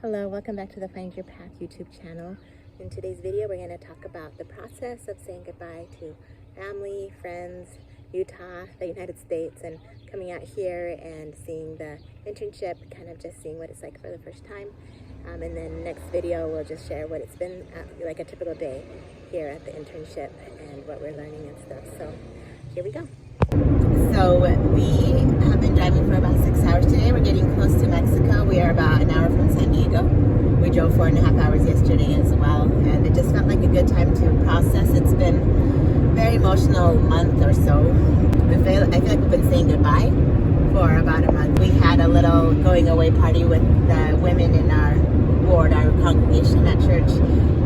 Hello, welcome back to the Find Your Path YouTube channel. In today's video, we're going to talk about the process of saying goodbye to family, friends, Utah, the United States, and coming out here and seeing the internship, kind of just seeing what it's like for the first time. And then next video, we'll just share what it's been like a typical day here at the internship and what we're learning and stuff. So here we go. So we have been driving for about 6 hours today. We're getting close to Mexico. We are about an hour from San Diego. We drove 4.5 hours yesterday as well, and it just felt like a good time to process. It's been a very emotional month or so. I feel like we've been saying goodbye for about a month. We had a little going away party with the women in our ward, our congregation at church.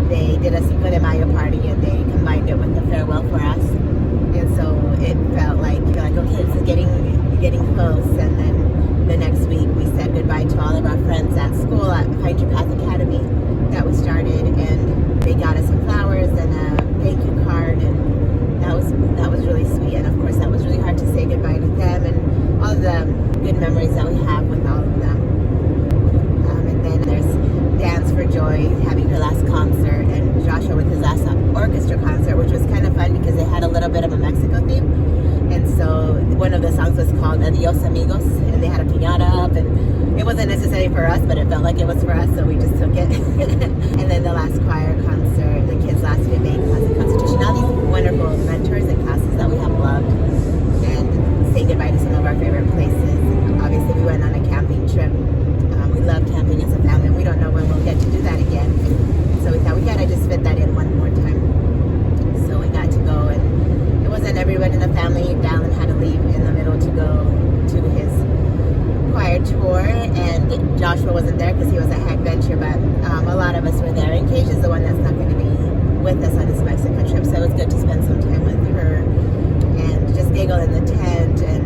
They did a Cinco de Mayo party and they combined it with a farewell for us. And so it felt like, you're like, okay, this is getting close. And then the next week we said goodbye to all of our friends at school at Find Your Path Academy that was started, and they got us some flowers and a thank you card, and that was really sweet. And of course that was really hard to say goodbye to them and all the good memories that we have with all of them. And then there's Dance for Joy having her last concert, and Joshua with his last orchestra concert, which was kind of fun because it had a little bit of a Mexico theme. And so one of the songs was called Adios Amigos, and they had a piñata up, and it wasn't necessary for us, but it felt like it was for us, so we just took it. And then the last choir concert, the kids' last debate class and constitution, all these wonderful mentors and classes that we have loved, and saying goodbye to some of our favorite places. Obviously we went on a camping trip. We love camping as a family, and we don't know when we'll get to do that again. So we thought we gotta just fit that in one more time. So we got to go, and it wasn't everyone in the family. Dallin had to leave in the middle to go to his choir tour, and Joshua wasn't there because he was at Hack Venture, but a lot of us were there. And Kate is the one that's not going to be with us on this Mexico trip, so it was good to spend some time with her and just giggle in the tent and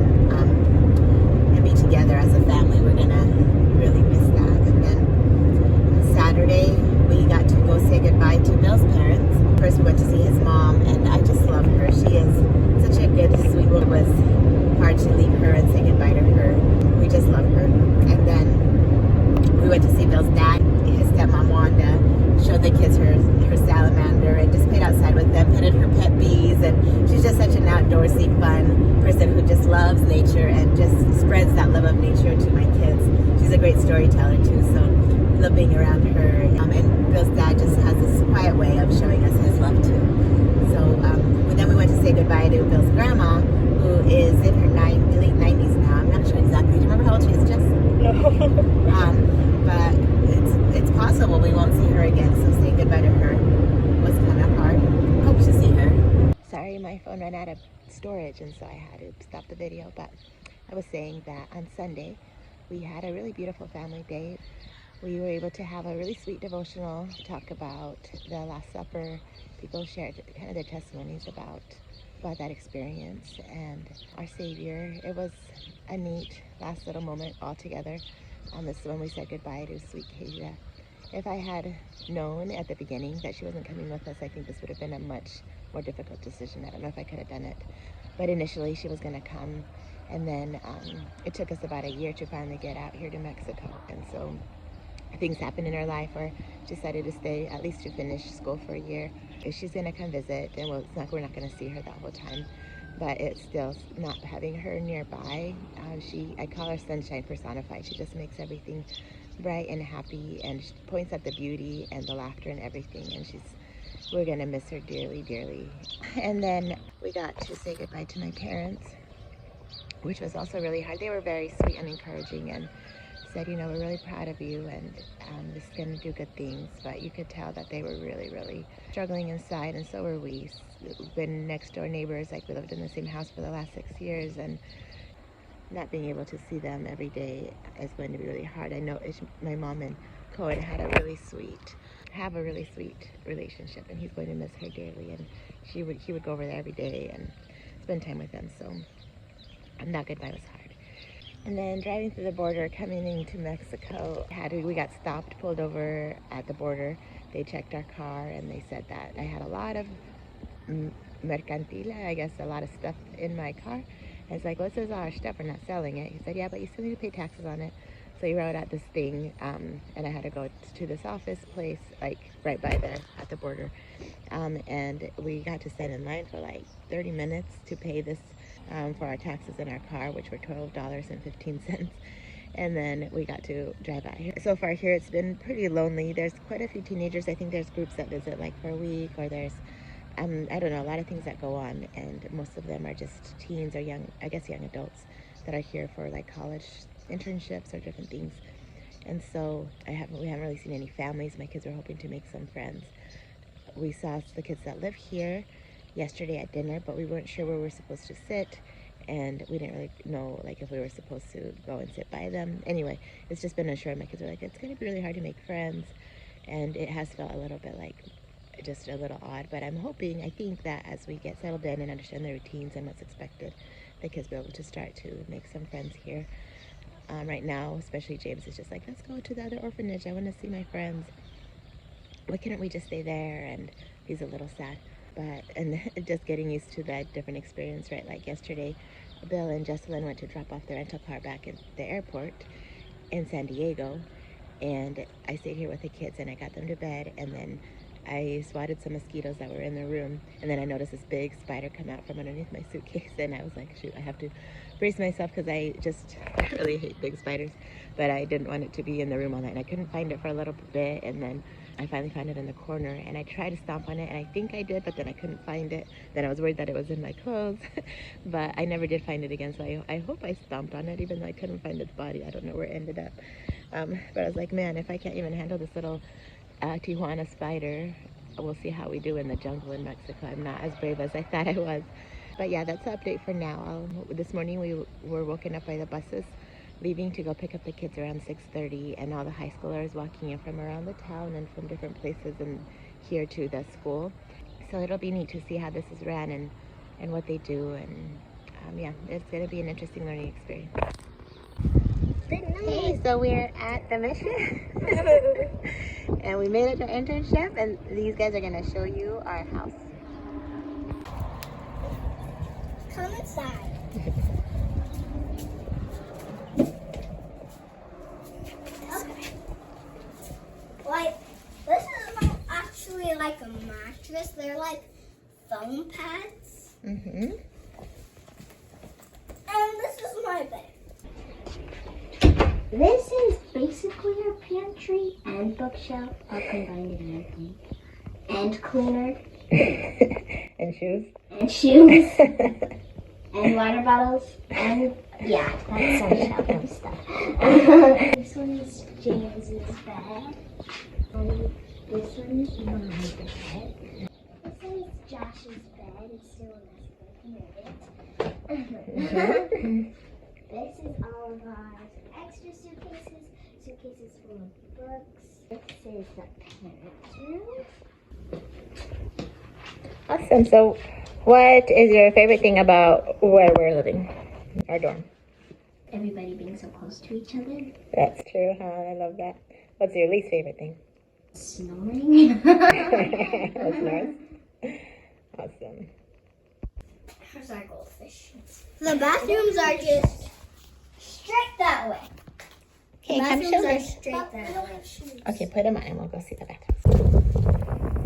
be together as a family. We're gonna really miss that. And then Saturday we got to go say goodbye to Bill's parents. First we went to see his mom, and I just love her. She is such a good, sweet woman. It was hard to leave her and say goodbye to her. We just love her. And then we went to see Bill's dad. His stepmom Wanda showed the kids her salamander and just played outside with them, petted her pet bees, and she's just such an outdoorsy, fun person who just loves nature and just spreads that love of nature to my kids. She's a great storyteller too, so I love being around her. And Bill's dad just has this quiet way of showing us his love too. So then we went to say goodbye to Bill's grandma, who is in her late 90s now. I'm not sure exactly. Do you remember how old she is, Jess? No. But it's possible we won't see her again, so saying goodbye to her was kind of hard. Hope to see her. Sorry, my phone ran out of storage, and so I had to stop the video. But I was saying that on Sunday we had a really beautiful family day. We were able to have a really sweet devotional, talk about the Last Supper. People shared kind of their testimonies about that experience and our Savior. It was a neat last little moment all together. This is when we said goodbye to sweet Keisha. If I had known at the beginning that she wasn't coming with us, I think this would have been a much more difficult decision. I don't know if I could have done it. But initially she was going to come, and then it took us about a year to finally get out here to Mexico. And so things happened in her life where she decided to stay, at least to finish school for a year. If she's going to come visit, and we're not going to see her that whole time, but it's still not having her nearby. I call her sunshine personified. She just makes everything bright and happy, and she points at the beauty and the laughter and everything, and we're going to miss her dearly, dearly. And then we got to say goodbye to my parents, which was also really hard. They were very sweet and encouraging, and said, you know, we're really proud of you, and this is going to do good things. But you could tell that they were really, really struggling inside, and so were we. We've been next door neighbors, like we lived in the same house for the last 6 years, and not being able to see them every day is going to be really hard. I know my mom and Cohen have a really sweet relationship, and he's going to miss her dearly, and he would go over there every day and spend time with them. So that goodbye was hard. And then driving through the border, coming into Mexico, we got stopped, pulled over at the border. They checked our car, and they said that I had a lot of mercantila, I guess a lot of stuff in my car. And it's like, well, this is our stuff, we're not selling it. He said, yeah, but you still need to pay taxes on it. So he wrote out this thing, and I had to go to this office place, like right by there at the border. And we got to stand in line for like 30 minutes to pay this for our taxes in our car, which were $12.15. And then we got to drive out here. So far here, it's been pretty lonely. There's quite a few teenagers. I think there's groups that visit like for a week, or there's, I don't know, a lot of things that go on. And most of them are just teens or young adults that are here for like college internships or different things. And so we haven't really seen any families. My kids were hoping to make some friends. We saw the kids that live here yesterday at dinner, but we weren't sure where we were supposed to sit, and we didn't really know like if we were supposed to go and sit by them. Anyway, it's just been unsure. My kids were like, it's going to be really hard to make friends, and it has felt a little bit like just a little odd. But I'm hoping, I think that as we get settled in and understand the routines and what's expected, the kids will be able to start to make some friends here. Right now, especially James is just like, let's go to the other orphanage. I want to see my friends. Why couldn't we just stay there? And he's a little sad. And just getting used to that different experience, right? Like yesterday, Bill and Jesselyn went to drop off the rental car back at the airport in San Diego. And I stayed here with the kids and I got them to bed. And then I swatted some mosquitoes that were in the room. And then I noticed this big spider come out from underneath my suitcase. And I was like, shoot, I have to brace myself because I just really hate big spiders. But I didn't want it to be in the room all night. And I couldn't find it for a little bit. And then I finally found it in the corner. And I tried to stomp on it. And I think I did, but then I couldn't find it. Then I was worried that it was in my clothes. But I never did find it again. So I hope I stomped on it, even though I couldn't find its body. I don't know where it ended up. But I was like, man, if I can't even handle this little Tijuana spider, we'll see how we do in the jungle in Mexico. I'm not as brave as I thought I was. But yeah, that's the update for now. This morning we were woken up by the buses leaving to go pick up the kids around 6:30, and all the high schoolers walking in from around the town and from different places and here to the school. So it'll be neat to see how this is ran and what they do. And yeah, it's going to be an interesting learning experience. Hey, so we're at the mission and we made it to internship, and these guys are going to show you our house. Come inside. Okay. Like, this is not actually like a mattress. They're like foam pads. Mm-hmm. And this is my bed. This is basically our pantry and bookshelf all combined in one thing. And cleaner. And shoes. And shoes. And water bottles. And yeah, that's some shelf stuff. This one is James's bed. This one is my bed. This one is Josh's bed. It's still in it. This is all of our extra suitcases full of books. This is the parents' room. Awesome. So what is your favorite thing about where we're living, our dorm? Everybody being so close to each other. That's true, huh? I love that. What's your least favorite thing? Snoring. That's nice. Awesome. Here's our goldfish. The bathrooms are just straight that way. Okay, come show are me. straight that way. Okay, put them on and we'll go see the bathrooms.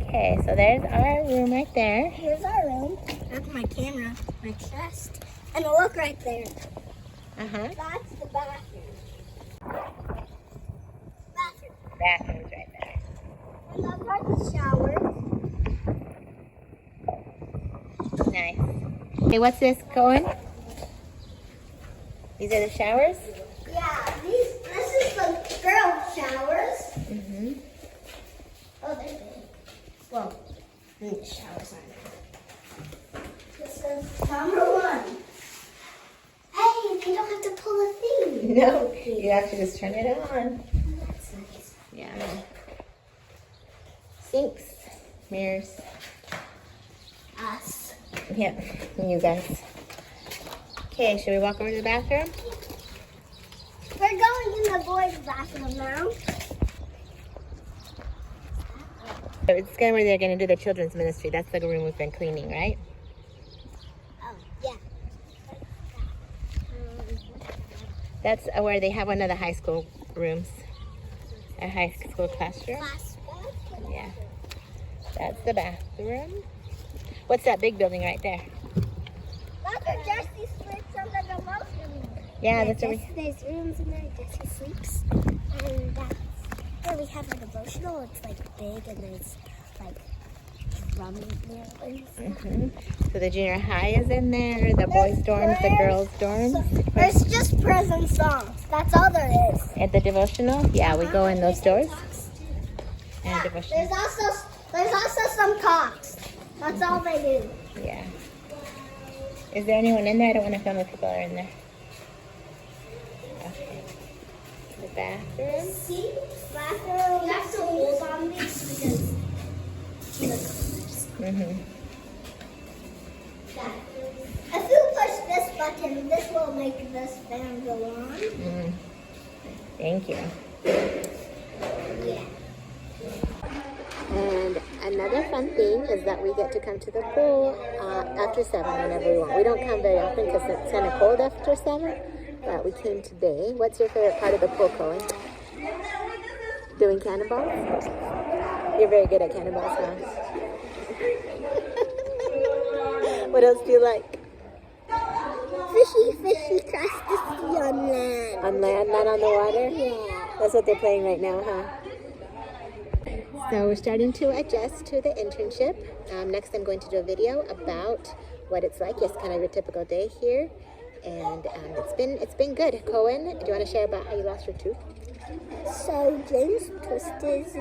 Okay, so there's our room right there. Here's our room. That's my camera, my chest. And look right there. Uh-huh. That's the bathroom. Bathroom's right there. And that's our shower. Nice. Okay, what's this going? These are the showers? Yeah, this is the girl showers. Mm-hmm. Oh, they're big. Well, the showers aren't. This is number one. Hey, they don't have to pull a thing. No, you actually just turn it on. That's nice. Yeah. Sinks, mirrors. Us. Yep, you guys. Okay, should we walk over to the bathroom? We're going in the boys' bathroom now. It's kind of where they're going to do the children's ministry. That's the room we've been cleaning, right? Oh, yeah. That's where they have one of the high school rooms. A high school classroom. Yeah. That's the bathroom. What's that big building right there? That's where Jesse sleeps under the motion. Yeah, that's where There's rooms in there. Jesse sleeps. And that's where we have a devotional. It's like big and there's like drum nails. So the junior high is in there, the boys' dorms, the girls' dorms. There's just prison songs. That's all there is. At the devotional? Yeah, we go in those doors. And devotional. There's also some talks. That's all they do. Yeah. Is there anyone in there? I don't want to film if people are in there. Okay. The bathroom. See? Bathroom. You have to hold on these because if you push this button, this will make this fan go on. Thank you. Yeah. And another fun thing is that we get to come to the pool after 7 whenever we want. We don't come very often because it's kind of cold after 7, but we came today. What's your favorite part of the pool, Cohen? Doing cannonballs? You're very good at cannonballs, huh? What else do you like? Fishy across the sea on land. On land, not on the water? Yeah. That's what they're playing right now, huh? So we're starting to adjust to the internship. Next I'm going to do a video about what it's like. Yes, kind of your typical day here. And it's been good. Cohen, do you want to share about how you lost your tooth? So James twisted a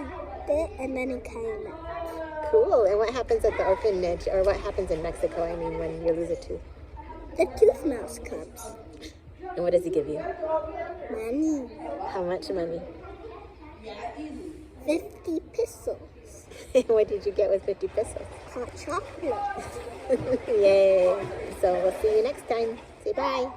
bit and then it kind of melted. Cool. And what happens at the orphanage, or what happens in Mexico, I mean, when you lose a tooth? The tooth mouse comes. And what does he give you? Money. How much money? 50 pesos. What did you get with 50 pesos? Hot chocolate. Yay. So we'll see you next time. Say bye.